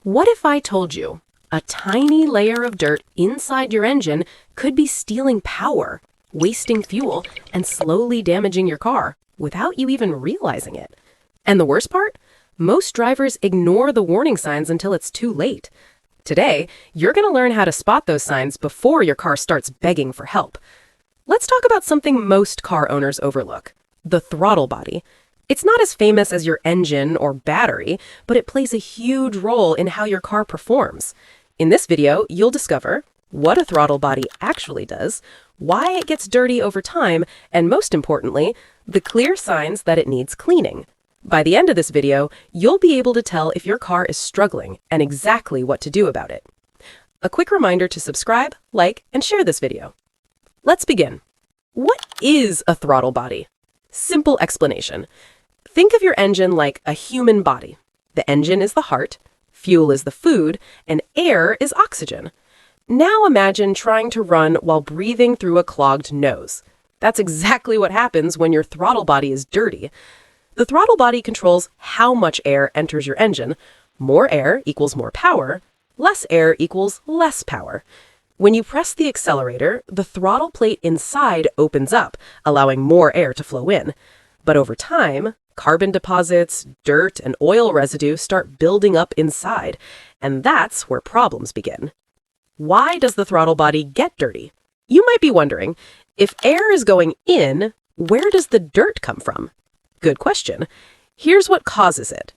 What if I told you a tiny layer of dirt inside your engine could be stealing power, wasting fuel, and slowly damaging your car without you even realizing it? And the worst part? Most drivers ignore the warning signs until it's too late. Today, you're going to learn how to spot those signs before your car starts begging for help. Let's talk about something most car owners overlook: the throttle body. It's not as famous as your engine or battery, but it plays a huge role in how your car performs. In this video, you'll discover what a throttle body actually does, why it gets dirty over time, and most importantly, the clear signs that it needs cleaning. By the end of this video, you'll be able to tell if your car is struggling and exactly what to do about it. A quick reminder to subscribe, like, and share this video. Let's begin. What is a throttle body? Simple explanation. Think of your engine like a human body. The engine is the heart, fuel is the food, and air is oxygen. Now imagine trying to run while breathing through a clogged nose. That's exactly what happens when your throttle body is dirty. The throttle body controls how much air enters your engine. More air equals more power. Less air equals less power. When you press the accelerator, the throttle plate inside opens up, allowing more air to flow in. But over time, carbon deposits, dirt, and oil residue start building up inside, and that's where problems begin. Why does the throttle body get dirty? You might be wondering, if air is going in, where does the dirt come from? Good question. Here's what causes it: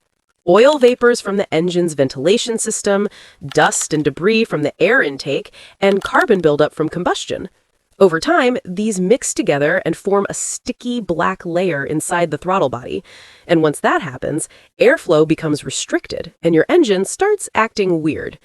oil vapors from the engine's ventilation system, dust and debris from the air intake, and carbon buildup from combustion. Over time, these mix together and form a sticky black layer inside the throttle body. And once that happens, airflow becomes restricted and your engine starts acting weird.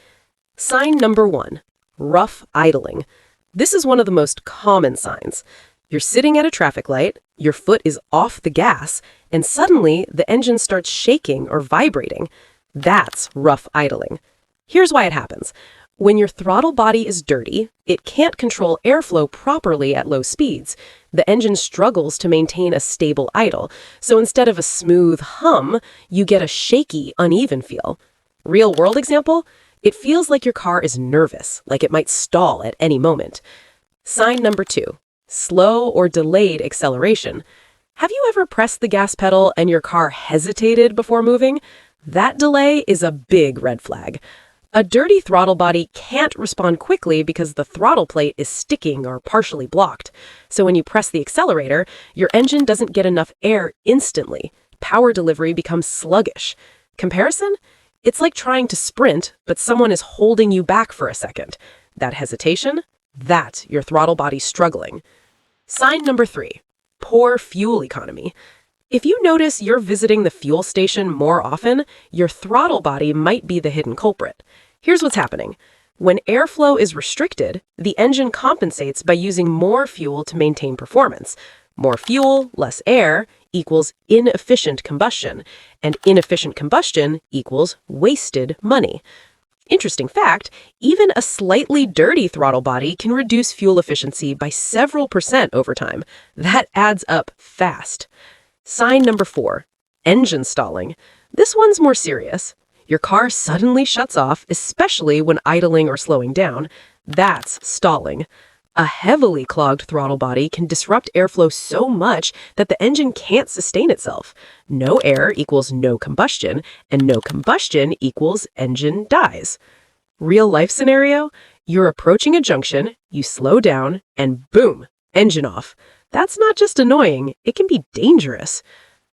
Sign number 1, rough idling. This is one of the most common signs. You're sitting at a traffic light, your foot is off the gas, and suddenly the engine starts shaking or vibrating. That's rough idling. Here's why it happens. When your throttle body is dirty, it can't control airflow properly at low speeds. The engine struggles to maintain a stable idle, so instead of a smooth hum, you get a shaky, uneven feel. Real-world example? It feels like your car is nervous, like it might stall at any moment. Sign number 2, slow or delayed acceleration. Have you ever pressed the gas pedal and your car hesitated before moving? That delay is a big red flag. A dirty throttle body can't respond quickly because the throttle plate is sticking or partially blocked. So when you press the accelerator, your engine doesn't get enough air instantly. Power delivery becomes sluggish. Comparison? It's like trying to sprint, but someone is holding you back for a second. That hesitation? That's your throttle body struggling. Sign number 3, poor fuel economy. If you notice you're visiting the fuel station more often, your throttle body might be the hidden culprit. Here's what's happening. When airflow is restricted, the engine compensates by using more fuel to maintain performance. More fuel, less air, equals inefficient combustion, and inefficient combustion equals wasted money. Interesting fact, even a slightly dirty throttle body can reduce fuel efficiency by several % over time. That adds up fast. Sign number 4, engine stalling. This one's more serious. Your car suddenly shuts off, especially when idling or slowing down. That's stalling. A heavily clogged throttle body can disrupt airflow so much that the engine can't sustain itself. No air equals no combustion, and no combustion equals engine dies. Real life scenario? You're approaching a junction, you slow down, and boom, engine off. That's not just annoying, it can be dangerous.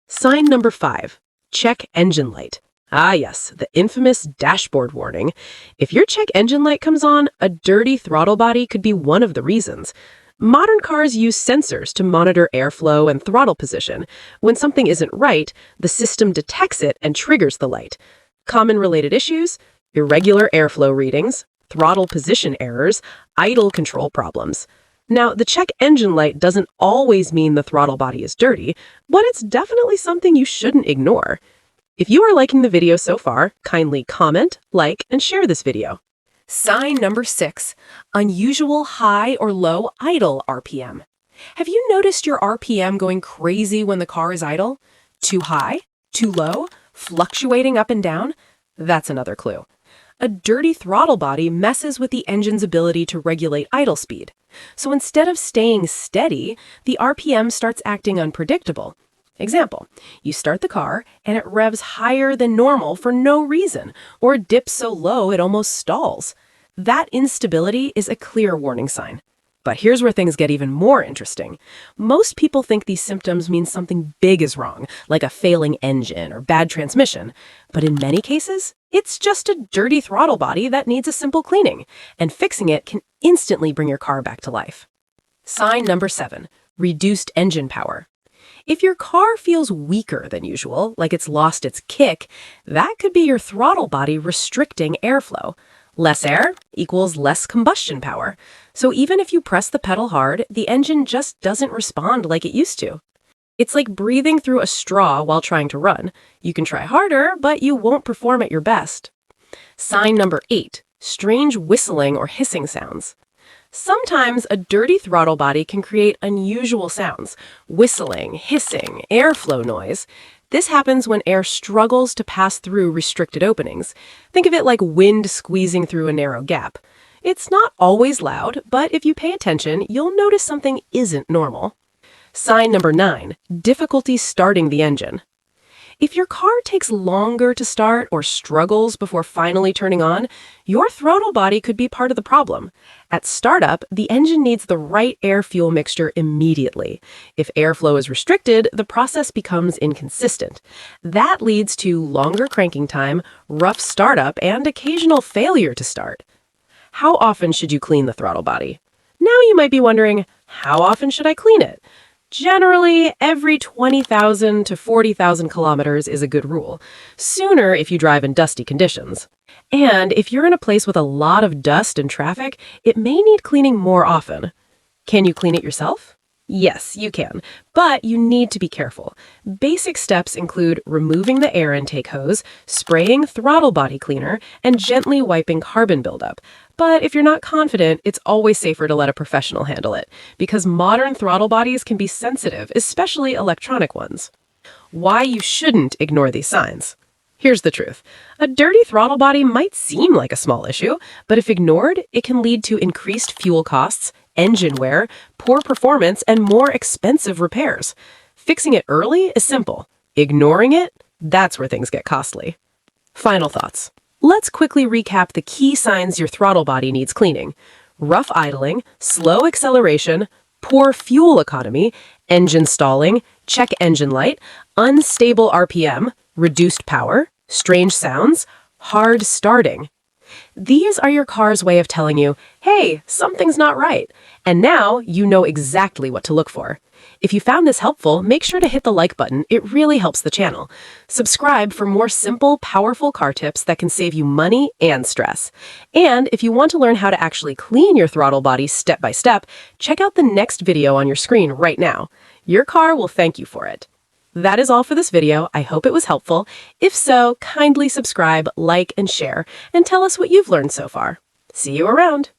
Sign number 5, check engine light. Ah yes, the infamous dashboard warning. If your check engine light comes on, a dirty throttle body could be one of the reasons. Modern cars use sensors to monitor airflow and throttle position. When something isn't right, the system detects it and triggers the light. Common related issues: irregular airflow readings, throttle position errors, idle control problems. Now, the check engine light doesn't always mean the throttle body is dirty, but it's definitely something you shouldn't ignore. If you are liking the video so far, kindly comment, like, and share this video. Sign number 6, unusual high or low idle RPM. Have you noticed your RPM going crazy when the car is idle? Too high? Too low? Fluctuating up and down? That's another clue. A dirty throttle body messes with the engine's ability to regulate idle speed. So instead of staying steady, the RPM starts acting unpredictable. Example, you start the car and it revs higher than normal for no reason, or dips so low it almost stalls. That instability is a clear warning sign. But here's where things get even more interesting. Most people think these symptoms mean something big is wrong, like a failing engine or bad transmission. But in many cases, it's just a dirty throttle body that needs a simple cleaning, and fixing it can instantly bring your car back to life. Sign number 7, reduced engine power. If your car feels weaker than usual, like it's lost its kick, that could be your throttle body restricting airflow. Less air equals less combustion power. So even if you press the pedal hard, the engine just doesn't respond like it used to. It's like breathing through a straw while trying to run. You can try harder, but you won't perform at your best. Sign number 8, strange whistling or hissing sounds. Sometimes a dirty throttle body can create unusual sounds, whistling, hissing, airflow noise. This happens when air struggles to pass through restricted openings. Think of it like wind squeezing through a narrow gap. It's not always loud, but if you pay attention, you'll notice something isn't normal. Sign number 9, difficulty starting the engine. If your car takes longer to start or struggles before finally turning on, your throttle body could be part of the problem. At startup, the engine needs the right air-fuel mixture immediately. If airflow is restricted, the process becomes inconsistent. That leads to longer cranking time, rough startup, and occasional failure to start. How often should you clean the throttle body? Now you might be wondering, how often should I clean it? Generally, every 20,000 to 40,000 kilometers is a good rule. Sooner if you drive in dusty conditions. And if you're in a place with a lot of dust and traffic, it may need cleaning more often. Can you clean it yourself? Yes, you can, but you need to be careful. Basic steps include removing the air intake hose, spraying throttle body cleaner, and gently wiping carbon buildup. But if you're not confident, it's always safer to let a professional handle it, because modern throttle bodies can be sensitive, especially electronic ones. Why you shouldn't ignore these signs. Here's the truth. A dirty throttle body might seem like a small issue, but if ignored, it can lead to increased fuel costs, engine wear, poor performance, and more expensive repairs. Fixing it early is simple. Ignoring it, that's where things get costly. Final thoughts. Let's quickly recap the key signs your throttle body needs cleaning. Rough idling, slow acceleration, poor fuel economy, engine stalling, check engine light, unstable RPM, reduced power, strange sounds, hard starting. These are your car's way of telling you, hey, something's not right. And now you know exactly what to look for. If you found this helpful, make sure to hit the like button. It really helps the channel. Subscribe for more simple, powerful car tips that can save you money and stress. And if you want to learn how to actually clean your throttle body step by step, check out the next video on your screen right now. Your car will thank you for it. That is all for this video. I hope it was helpful. If so, kindly subscribe, like, and share, and tell us what you've learned so far. See you around.